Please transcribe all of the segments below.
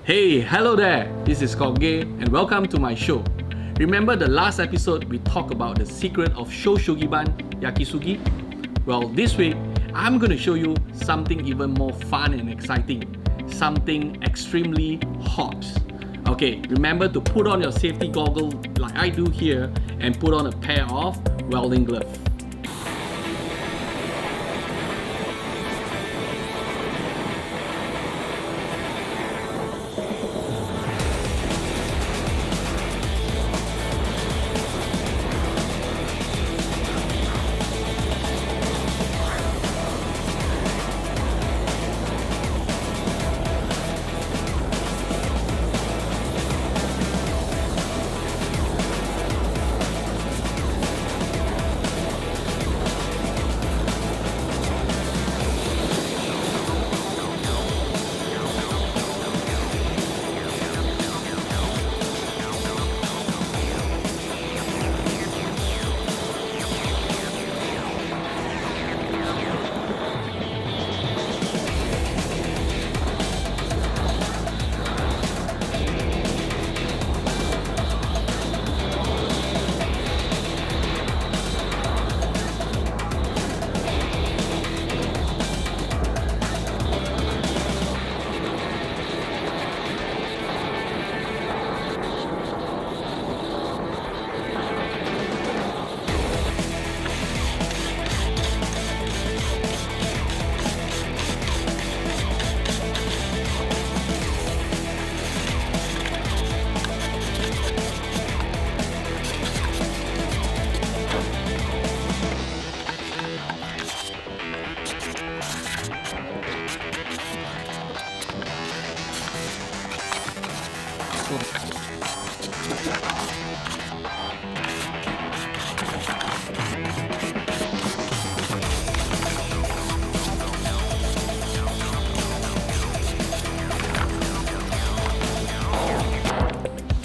Hey, hello there, this is Gay and welcome to my show. Remember the last episode we talked about the secret of Shou Sugi Ban, Yakisugi? Well, this week I'm going to show you something even more fun and exciting, something extremely hot. Okay, remember to put on your safety goggles like I do here and put on a pair of welding gloves.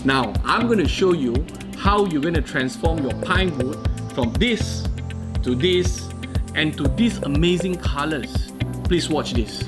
Now, I'm going to show you how you're going to transform your pine wood from this to this and to these amazing colors. Please watch this.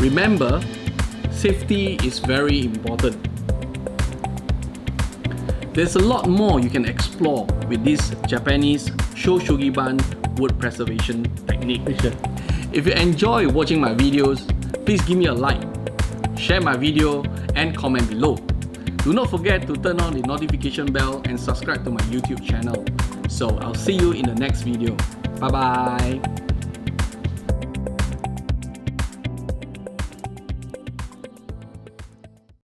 Remember, safety is very important. There's a lot more you can explore with this Japanese Shou Sugi Ban wood preservation technique. If you enjoy watching my videos, please give me a like, share my video and comment below. Do not forget to turn on the notification bell and subscribe to my YouTube channel. So I'll see you in the next video. Bye bye.